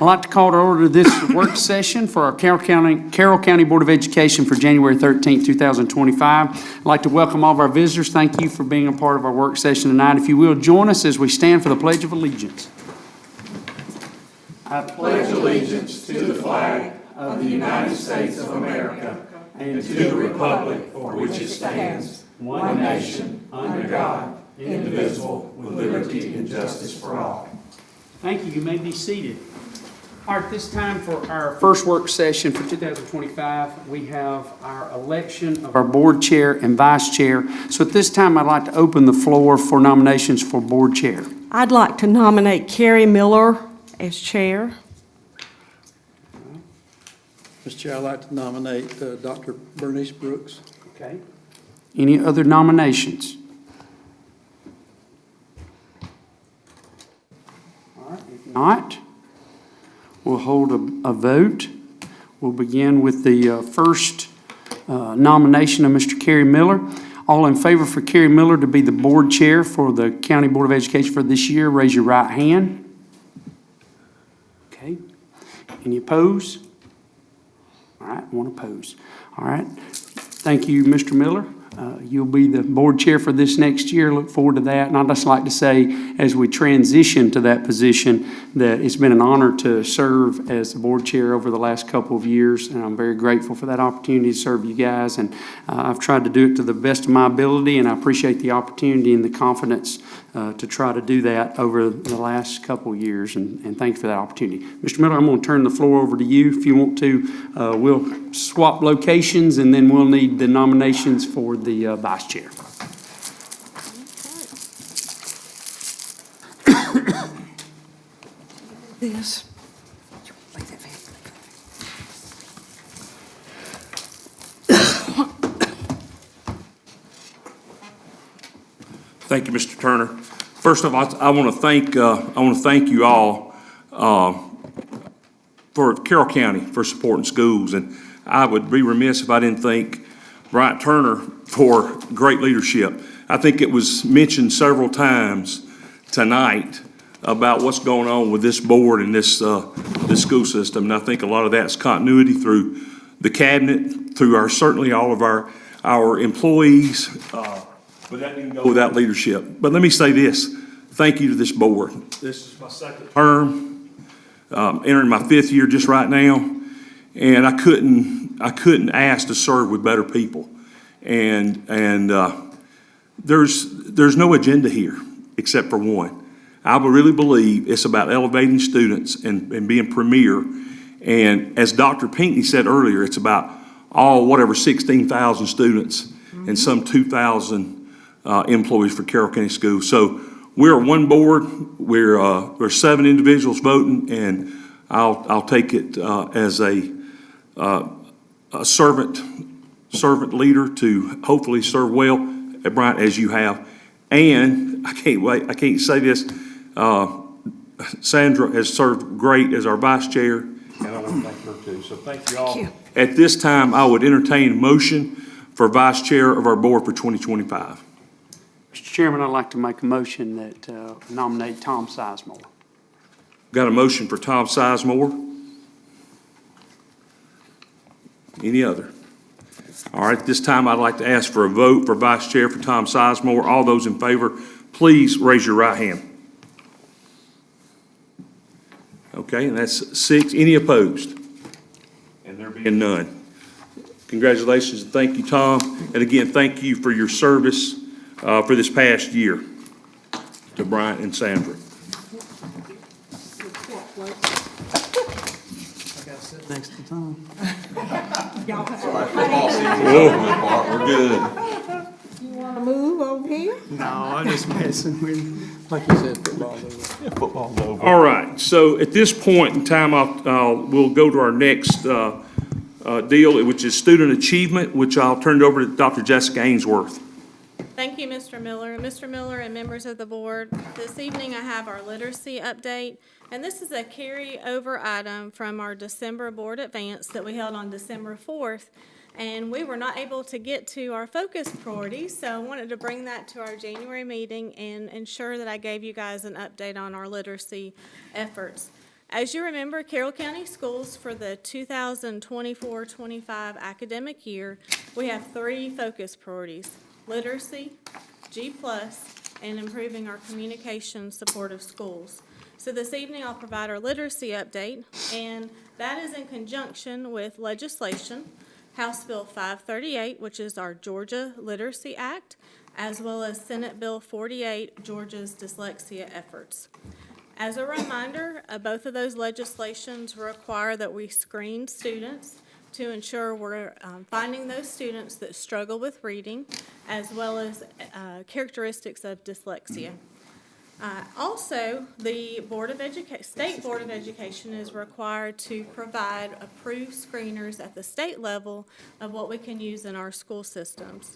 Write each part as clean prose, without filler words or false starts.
I'd like to call to order this work session for our Carroll County Board of Education for January 13th, 2025. I'd like to welcome all of our visitors. Thank you for being a part of our work session tonight. If you will, join us as we stand for the Pledge of Allegiance. I pledge allegiance to the flag of the United States of America and to the republic for which it stands, one nation, under God, indivisible, with liberty and justice for all. Thank you. You may be seated. All right, this time for our first work session for 2025, we have our election of our board chair and vice chair. So at this time, I'd like to open the floor for nominations for board chair. I'd like to nominate Carrie Miller as chair. Mr. Chair, I'd like to nominate Dr. Bernice Brooks. Okay. Any other nominations? All right, if not, we'll hold a vote. We'll begin with the first nomination of Mr. Kerry Miller. All in favor for Kerry Miller to be the board chair for the County Board of Education for this year, raise your right hand. Okay. Any opposed? All right, one opposed. All right. Thank you, Mr. Miller. You'll be the board chair for this next year. Look forward to that. And I'd just like to say, as we transition to that position, that it's been an honor to serve as the board chair over the last couple of years. And I'm very grateful for that opportunity to serve you guys. And I've tried to do it to the best of my ability. And I appreciate the opportunity and the confidence to try to do that over the last couple of years. And thank you for that opportunity. Mr. Miller, I'm going to turn the floor over to you. If you want to, we'll swap locations and then we'll need the nominations for the vice chair. This. Thank you, Mr. Turner. First of all, I want to thank you all for Carroll County for supporting schools, and I would be remiss if I didn't thank Bryant Turner for great leadership. I think it was mentioned several times tonight about what's going on with this board and this school system, and I think a lot of that's continuity through the cabinet, through certainly all of our employees. But that didn't go without leadership. But let me say this: thank you to this board. This is my second term, entering my fifth year just right now, and I couldn't ask to serve with better people. And there's no agenda here except for one. I really believe it's about elevating students and being premier. And as Dr. Pinckney said earlier, it's about 16,000 students and some 2,000 employees for Carroll County Schools. So we're one board. We're 7 individuals voting, and I'll take it as a servant leader to hopefully serve well at Bryant as you have. And I can't say this. Sandra has served great as our vice chair, and I want to thank her too. So thank you all. Thank you. At this time, I would entertain a motion for vice chair of our board for 2025. Mr. Chairman, I'd like to make a motion that nominate Tom Sizemore. Got a motion for Tom Sizemore. Any other? All right, this time I'd like to ask for a vote for vice chair for Tom Sizemore. All those in favor, please raise your right hand. Okay, and that's 6. Any opposed? And there being none. Congratulations and thank you, Tom. And again, thank you for your service for this past year to Bryant and Sandra. Next to Tom. We're good. You want to move over here? No, I'm just messing with you. Like you said, football's over. Football's over. All right, so at this point in time, we'll go to our next deal, which is student achievement, which I'll turn it over to Dr. Jessica Ainsworth. Thank you, Mr. Miller. Mr. Miller and members of the board, this evening I have our literacy update, and this is a carryover item from our December board advance that we held on December 4th, and we were not able to get to our focus priorities, so I wanted to bring that to our January meeting and ensure that I gave you guys an update on our literacy efforts. As you remember, Carroll County Schools for the 2024-25 academic year, we have 3 focus priorities: literacy, G+, and improving our communication supportive schools. So this evening, I'll provide our literacy update, and that is in conjunction with legislation, House Bill 538, which is our Georgia Literacy Act, as well as Senate Bill 48, Georgia's dyslexia efforts. As a reminder, both of those legislations require that we screen students to ensure we're finding those students that struggle with reading, as well as characteristics of dyslexia. Also, the State Board of Education is required to provide approved screeners at the state level of what we can use in our school systems.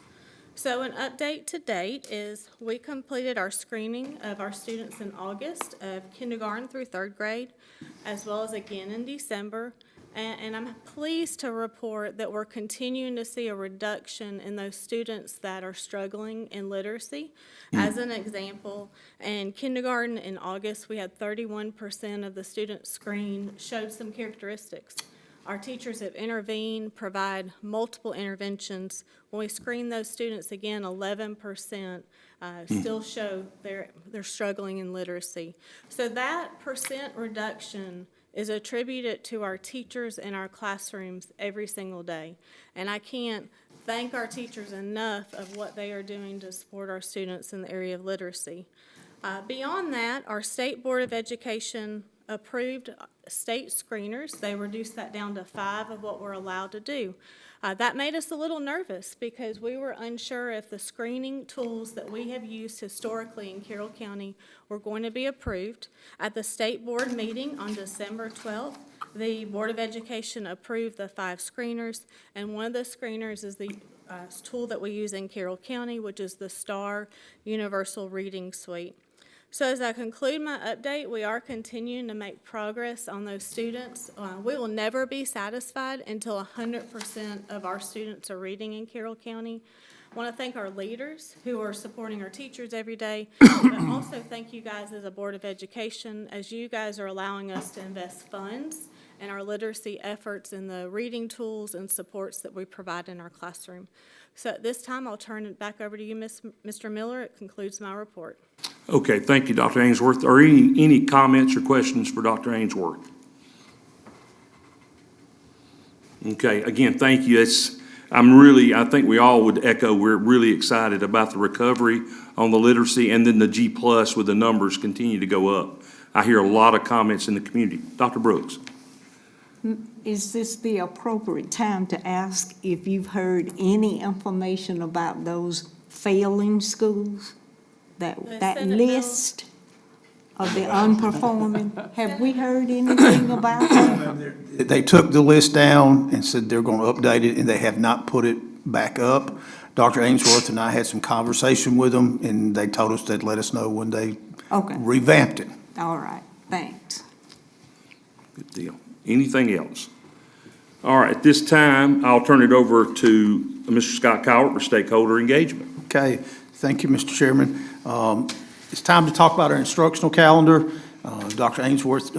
So an update to date is we completed our screening of our students in August of kindergarten through 3rd grade, as well as again in December. And I'm pleased to report that we're continuing to see a reduction in those students that are struggling in literacy. As an example, in kindergarten in August, we had 31% of the students screened showed some characteristics. Our teachers have intervened, provide multiple interventions. When we screen those students again, 11% still show they're struggling in literacy. So that percent reduction is attributed to our teachers in our classrooms every single day. And I can't thank our teachers enough of what they are doing to support our students in the area of literacy. Beyond that, our State Board of Education approved state screeners. They reduced that down to 5 of what we're allowed to do. That made us a little nervous because we were unsure if the screening tools that we have used historically in Carroll County were going to be approved. At the state board meeting on December 12th, the Board of Education approved the 5 screeners, and one of the screeners is the tool that we use in Carroll County, which is the STAR Universal Reading Suite. So as I conclude my update, we are continuing to make progress on those students. We will never be satisfied until 100% of our students are reading in Carroll County. I want to thank our leaders who are supporting our teachers every day, but also thank you guys as a Board of Education, as you guys are allowing us to invest funds in our literacy efforts and the reading tools and supports that we provide in our classroom. So at this time, I'll turn it back over to you, Mr. Miller. It concludes my report. Okay, thank you, Dr. Ainsworth. Are any comments or questions for Dr. Ainsworth? Okay, again, thank you. I think we all would echo, we're really excited about the recovery on the literacy, and then the G+ with the numbers continue to go up. I hear a lot of comments in the community. Dr. Brooks. Is this the appropriate time to ask if you've heard any information about those failing schools? That Senate bill. list of the unperforming, have we heard anything about that? They took the list down and said they're going to update it, and they have not put it back up. Dr. Ainsworth and I had some conversation with them, and they told us they'd let us know when they Okay, revamped it. all right, thanks. Good deal. Anything else? All right, at this time, I'll turn it over to Mr. Scott Cowart for stakeholder engagement. Okay, thank you, Mr. Chairman. It's time to talk about our instructional calendar. Dr. Ainsworth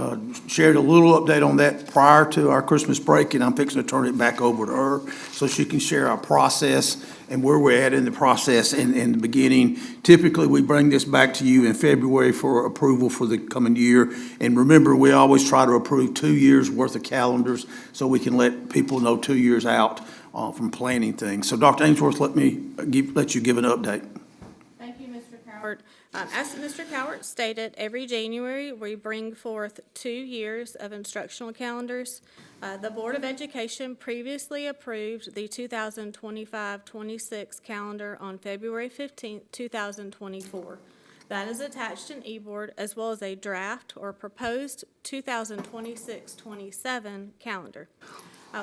shared a little update on that prior to our Christmas break, and I'm fixing to turn it back over to her so she can share our process and where we're at in the process in the beginning. Typically, we bring this back to you in February for approval for the coming year. And remember, we always try to approve 2 years' worth of calendars so we can let people know 2 years out from planning things. So Dr. Ainsworth, let you give an update. Thank you, Mr. Cowart. As Mr. Cowart stated, every January, we bring forth 2 years of instructional calendars. The Board of Education previously approved the 2025-26 calendar on February 15th, 2024. That is attached in eBoard, as well as a draft or proposed 2026-27 calendar.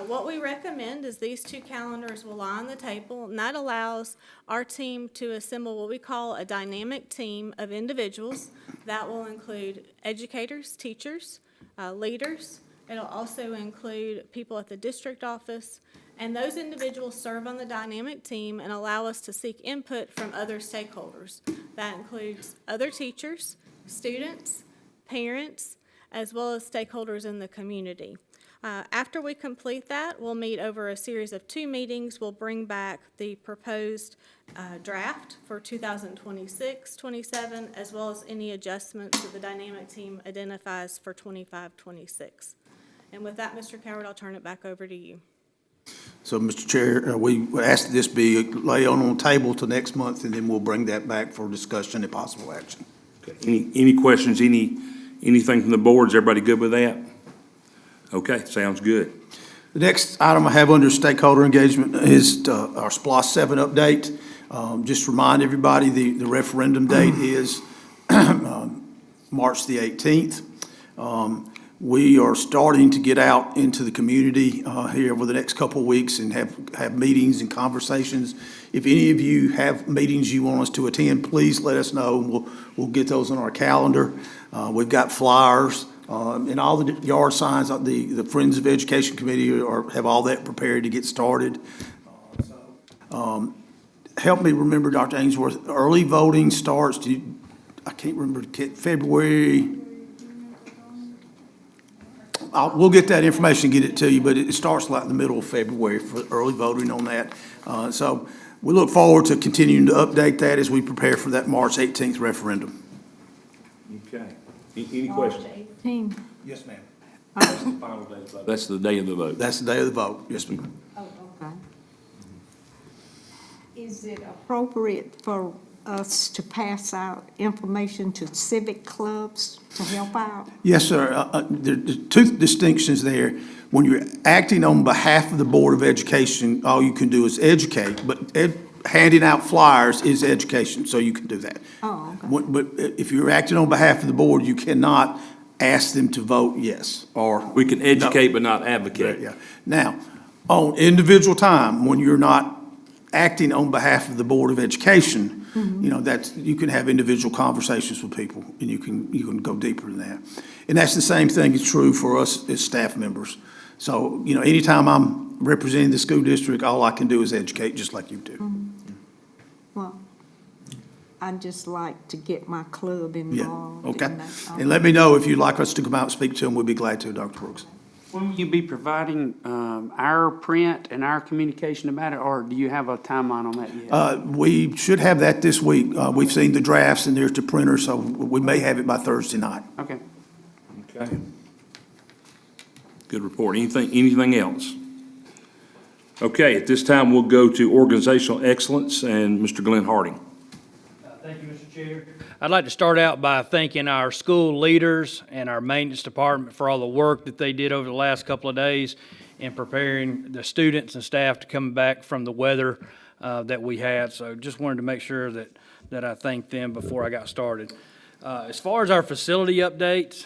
What we recommend is these 2 calendars will lie on the table, and that allows our team to assemble what we call a dynamic team of individuals. That will include educators, teachers, leaders. It'll also include people at the district office, and those individuals serve on the dynamic team and allow us to seek input from other stakeholders. That includes other teachers, students, parents, as well as stakeholders in the community. After we complete that, we'll meet over a series of 2 meetings. We'll bring back the proposed draft for 2026, 27, as well as any adjustments that the dynamic team identifies for 25, 26. And with that, Mr. Coward, I'll turn it back over to you. So, Mr. Chair, we ask that this be laid on the table till next month, and then we'll bring that back for discussion and possible action. Okay. Any questions, anything from the board? Is everybody good with that? Okay, sounds good. The next item I have under stakeholder engagement is our SPLOST 7 update. Just to remind everybody, the referendum date is March the 18th. We are starting to get out into the community here over the next couple of weeks and have meetings and conversations. If any of you have meetings you want us to attend, please let us know. We'll get those on our calendar. We've got flyers. And all the yard signs, the Friends of Education Committee have all that prepared to get started. Help me remember, Dr. Ainsworth, early voting starts, I can't remember, February. We'll get that information, get it to you, but it starts like the middle of February for early voting on that. So we look forward to continuing to update that as we prepare for that March 18th referendum. Okay. Any questions? 18. Yes, ma'am. That's the day of the vote. That's the day of the vote. Yes, ma'am. Oh, okay. Is it appropriate for us to pass out information to civic clubs to help out? Yes, sir. There are 2 distinctions there. When you're acting on behalf of the Board of Education, all you can do is educate, but handing out flyers is education, so you can do that. Oh, okay. But if you're acting on behalf of the board, you cannot ask them to vote yes or. We can educate but not advocate. Yeah. Now, on individual time, when you're not acting on behalf of the Board of Education, you can have individual conversations with people, and you can go deeper than that. And that's the same thing is true for us as staff members. So, anytime I'm representing the school district, all I can do is educate, just like you do. Well, I'd just like to get my club Yeah, involved. okay. in that. And let me know if you'd like us to come out and speak to them, we'll be glad to, Dr. Brooks. Will you be providing our print and our communication about it, or do you have a timeline on that yet? We should have that this week. We've seen the drafts and there's the printer, so we may have it by Thursday night. Okay. Okay. Good report. Anything else? Okay, at this time, we'll go to organizational excellence and Mr. Glenn Harding. Thank you, Mr. Chair. I'd like to start out by thanking our school leaders and our maintenance department for all the work that they did over the last couple of days in preparing the students and staff to come back from the weather that we had. So just wanted to make sure that I thanked them before I got started. As far as our facility updates,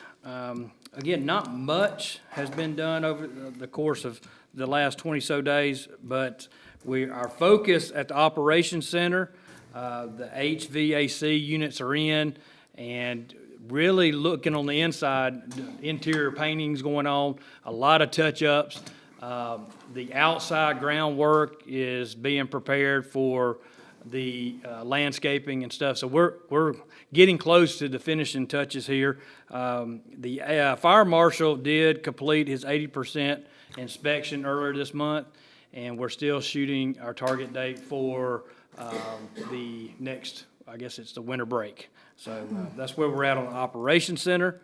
again, not much has been done over the course of the last 20-so days, but our focus at the Operations Center, the HVAC units are in, and really looking on the inside, interior paintings going on, a lot of touch-ups. The outside groundwork is being prepared for the landscaping and stuff. So we're getting close to the finishing touches here. The fire marshal did complete his 80% inspection earlier this month, and we're still shooting our target date for the next, I guess it's the winter break. So that's where we're at on the Operations Center.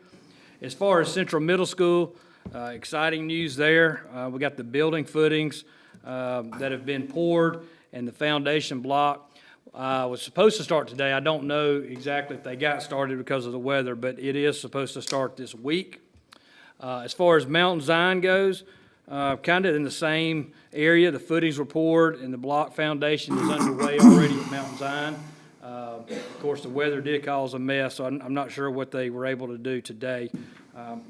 As far as Central Middle School, exciting news there. We got the building footings that have been poured and the foundation block was supposed to start today. I don't know exactly if they got started because of the weather, but it is supposed to start this week. As far as Mountain Zion goes, kind of in the same area. The footings were poured and the block foundation is underway already at Mountain Zion. Of course, the weather did cause a mess, so I'm not sure what they were able to do today.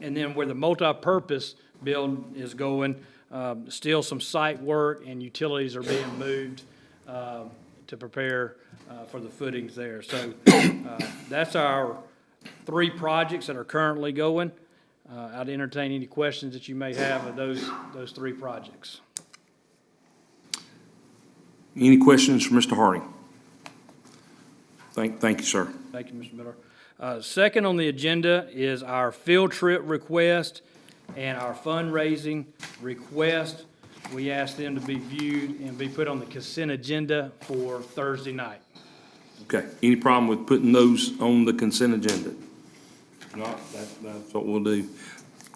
And then where the multi-purpose building is going, still some site work and utilities are being moved to prepare for the footings there. So that's our 3 projects that are currently going. I'd entertain any questions that you may have of those 3 projects. Any questions for Mr. Harding? Thank you, sir. Thank you, Mr. Miller. Second on the agenda is our field trip request and our fundraising request. We asked them to be viewed and be put on the consent agenda for Thursday night. Okay, any problem with putting those on the consent agenda? No, that's what we'll do.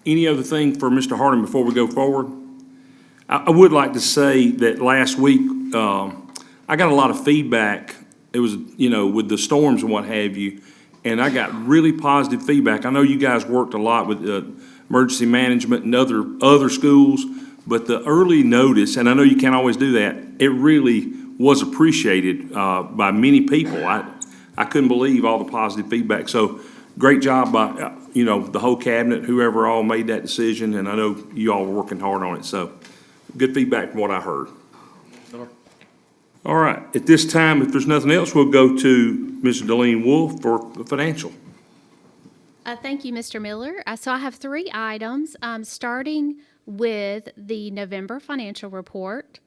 Any other thing for Mr. Harding before we go forward? I would like to say that last week, I got a lot of feedback. It was, with the storms and what have you, and I got really positive feedback. I know you guys worked a lot with emergency management and other schools, but the early notice, and I know you can't always do that, it really was appreciated by many people. I couldn't believe all the positive feedback. So great job by, the whole cabinet, whoever all made that decision, and I know you all were working hard on it. So good feedback from what I heard. All right, at this time, if there's nothing else, we'll go to Ms. Delene Wolf for the financial. Thank you, Mr. Miller. So I have 3 items, starting with the November financial report.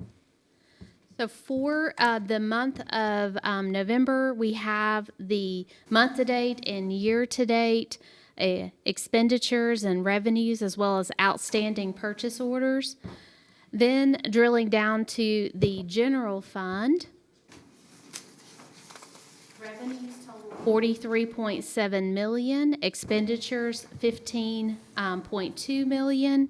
So for the month of November, we have the month-to-date and year-to-date expenditures and revenues, as well as outstanding purchase orders. Then drilling down to the general fund, revenues total $43.7 million, expenditures $15.2 million.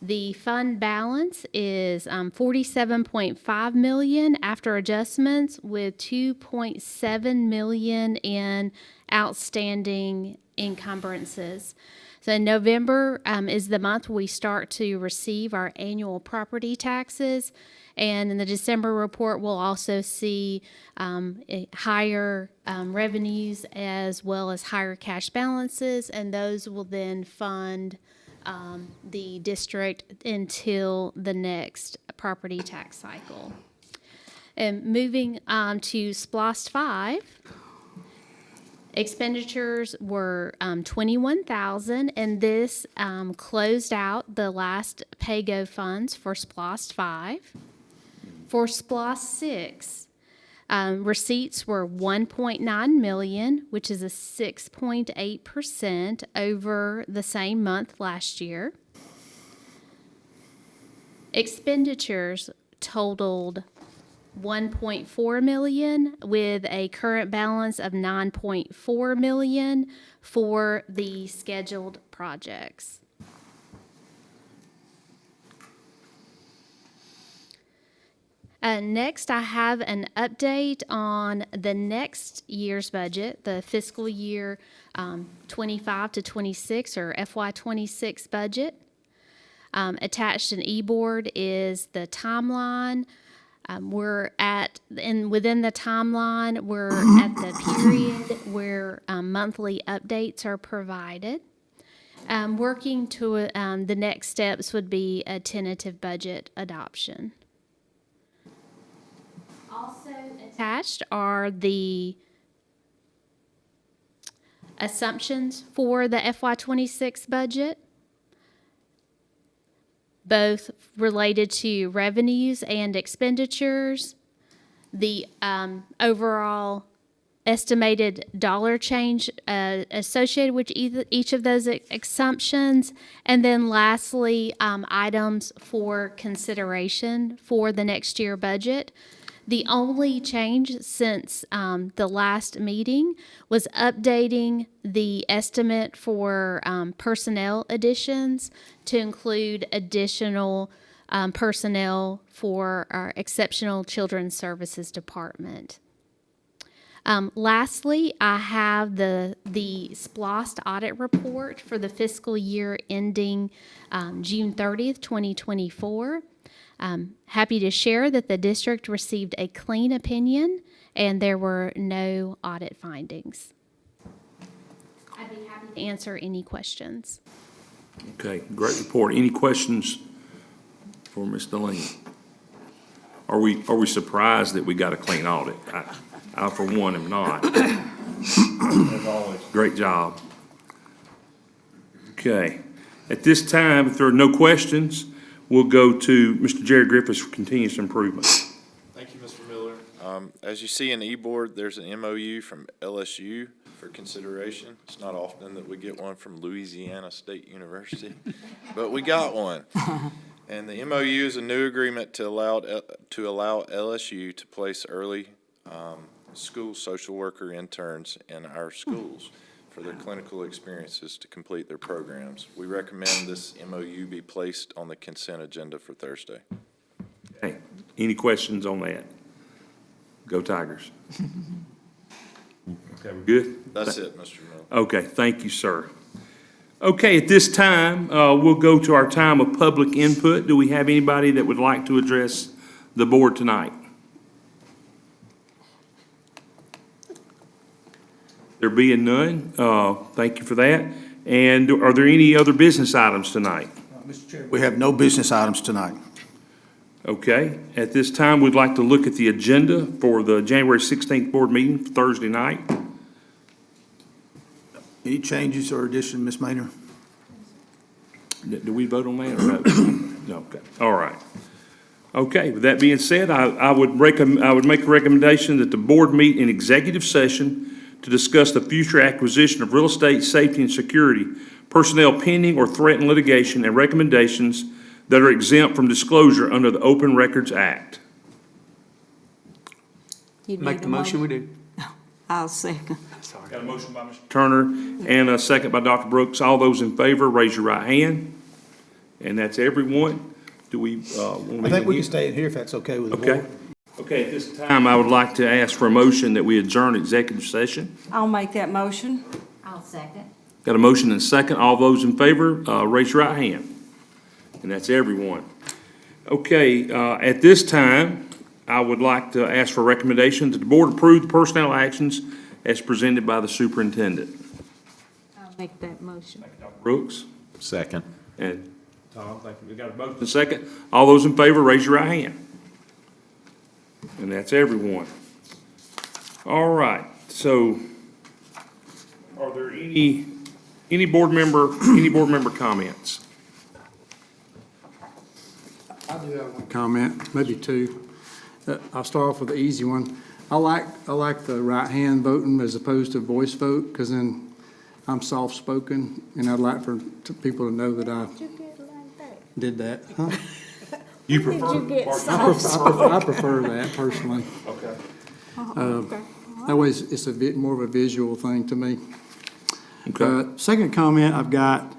The fund balance is $47.5 million after adjustments, with $2.7 million in outstanding encumbrances. So November is the month we start to receive our annual property taxes. And in the December report, we'll also see higher revenues as well as higher cash balances, and those will then fund the district until the next property tax cycle. And moving to SPLOST 5. Expenditures were $21,000, and this closed out the last PAYGO funds for SPLOST 5. For SPLOST 6, receipts were $1.9 million, which is a 6.8% over the same month last year. Expenditures totaled $1.4 million, with a current balance of $9.4 million for the scheduled projects. Next, I have an update on the next year's budget, the fiscal year 25 to 26, or FY26 budget. Attached in eBoard is the timeline. Within the timeline, we're at the period where monthly updates are provided. Working to the next steps would be a tentative budget adoption. Also attached are the assumptions for the FY26 budget, both related to revenues and expenditures, the overall estimated dollar change associated with each of those assumptions, and then lastly, items for consideration for the next year budget. The only change since the last meeting was updating the estimate for personnel additions to include additional personnel for our Exceptional Children's Services Department. Lastly, I have the SPLOST audit report for the fiscal year ending June 30th, 2024. Happy to share that the district received a clean opinion and there were no audit findings. I'd be happy to answer any questions. Okay, great report. Any questions for Ms. Delene? Are we surprised that we got a clean audit? I for one, am not. As always, great job. Okay, at this time, if there are no questions, we'll go to Mr. Jerry Griffiths for continuous improvement. Thank you, Mr. Miller. As you see in eBoard, there's an MOU from LSU for consideration. It's not often that we get one from Louisiana State University, but we got one. And the MOU is a new agreement to allow LSU to place early school social worker interns in our schools for their clinical experiences to complete their programs. We recommend this MOU be placed on the consent agenda for Thursday. Okay, any questions on that? Go Tigers. Okay, we're good? That's it, Mr. Miller. Okay, thank you, sir. Okay, at this time, we'll go to our time of public input. Do we have anybody that would like to address the board tonight? There being none, thank you for that. And are there any other business items tonight? Mr. Chair, we have no business items tonight. Okay, at this time, we'd like to look at the agenda for the January 16th board meeting, Thursday night. Any changes or addition, Ms. Maynard? Do we vote on that or no? No, okay, all right. Okay, with that being said, I would make a recommendation that the board meet in executive session to discuss the future acquisition of real estate, safety, and security, personnel pending or threatened litigation, and recommendations that are exempt from disclosure under the Open Records Act. You Make need the a motion, we do. I'll second. Got a motion by Mr. Turner and a second by Dr. Brooks. All those in favor, raise your right hand. And that's everyone. Do we, I think we can stay in here if that's okay with the board. Okay. Okay, at this time, I would like to ask for a motion that we adjourn executive session. I'll make that motion. I'll second. Got a motion and a second. All those in favor, raise your right hand. And that's everyone. Okay, at this time, I would like to ask for a recommendation that the board approve the personnel actions as presented by the superintendent. I'll make that motion. Dr. Brooks Second. and Tom, thank you. We got a motion and a second. All those in favor, raise your right hand. And that's everyone. All right, so are there any board member comments? I do have one comment, maybe two. I'll start off with the easy one. I like the right hand voting as opposed to voice vote, because then I'm soft-spoken, and I'd like for people to know that I did that. Huh? You prefer? I prefer that personally. Okay. That way, it's a bit more of a visual thing to me. Okay. Second comment I've got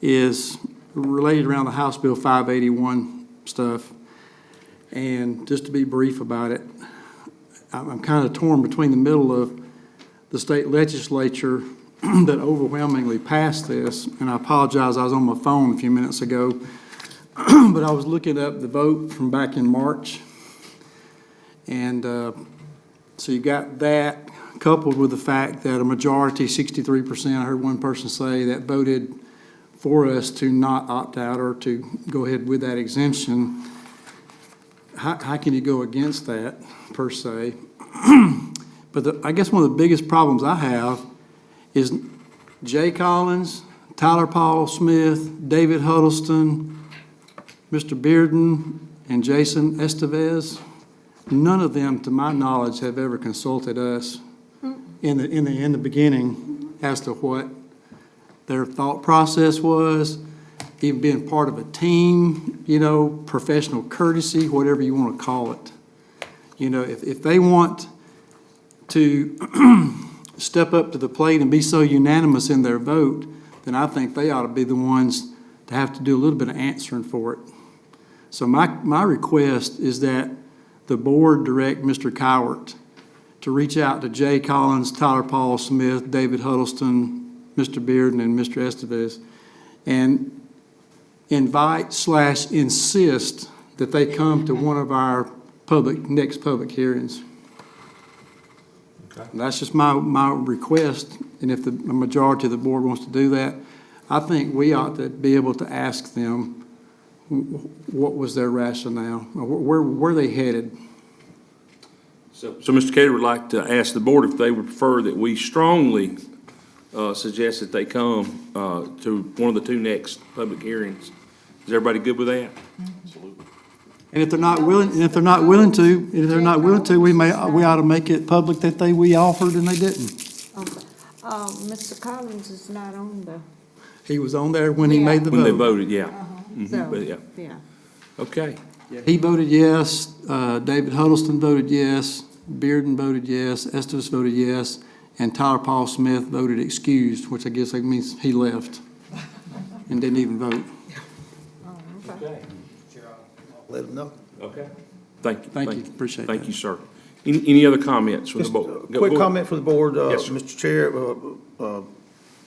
is related around the House Bill 581 stuff. And just to be brief about it, I'm kind of torn between the middle of the state legislature that overwhelmingly passed this, and I apologize, I was on my phone a few minutes ago, but I was looking up the vote from back in March. And so you got that coupled with the fact that a majority, 63%, I heard one person say, that voted for us to not opt out or to go ahead with that exemption. How can you go against that, per se? But I guess one of the biggest problems I have is Jay Collins, Tyler Paul Smith, David Huddleston, Mr. Bearden, and Jason Estevez. None of them, to my knowledge, have ever consulted us in the beginning as to what their thought process was, even being part of a team, professional courtesy, whatever you want to call it. If they want to step up to the plate and be so unanimous in their vote, then I think they ought to be the ones to have to do a little bit of answering for it. So my request is that the board direct Mr. Cowart to reach out to Jay Collins, Tyler Paul Smith, David Huddleston, Mr. Bearden, and Mr. Estevez, and invite/insist that they come to one of our next public hearings. Okay. And that's just my request, and if the majority of the board wants to do that, I think we ought to be able to ask them what was their rationale, where were they headed? So Mr. Cater would like to ask the board if they would prefer that we strongly suggest that they come to one of the two next public hearings. Is everybody good with that? And if they're not willing to, we ought to make it public that we offered and they didn't. Okay. Mr. Collins is not on the, He was on there when he made the When they vote. voted, yeah. so, But, yeah. yeah. Okay. He voted yes, David Huddleston voted yes, Bearden voted yes, Estes voted yes, and Tyler Paul Smith voted excused, which I guess that means he left and didn't even vote. Okay. Let them know. Okay. Thank you. Thank you. Appreciate Thank that. you, sir. Any other comments from the Just board? a quick comment for the board, Yes, sir. Mr. Chair.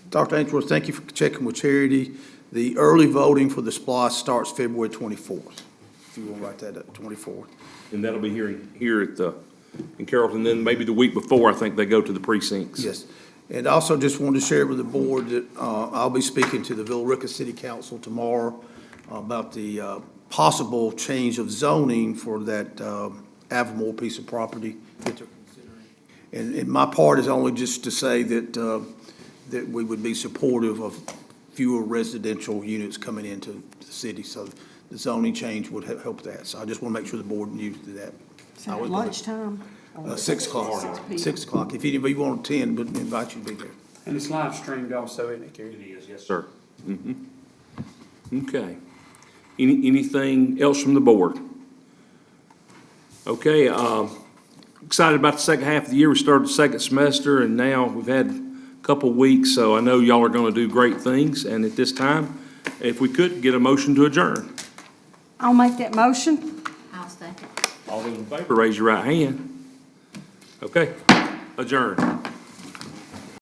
Dr. Ainsworth, thank you for checking with Charity. The early voting for the SPLOST starts February 24th. If you want to write that up, 24th. And that'll be here at in Carrollton, then maybe the week before, I think they go to the precincts. Yes. And also just wanted to share with the board that I'll be speaking to the Villarica City Council tomorrow about the possible change of zoning for that Avamore piece of property that they're considering. And my part is only just to say that, that we would be supportive of fewer residential units coming into the city. So the zoning change would help that. So I just want to make sure the board knew that. So at lunchtime? 6 o'clock. 6 o'clock. If anybody want to attend, but invite you to be there. And it's live streamed also, isn't it, Gary? It is, yes, sir. Okay. Anything else from the board? Okay, excited about the second half of the year. We started the second semester, and now we've had a couple weeks, so I know y'all are gonna do great things. And at this time, if we could, get a motion to adjourn. I'll make that motion. I'll second. All those in favor, raise your right hand. Okay, adjourn.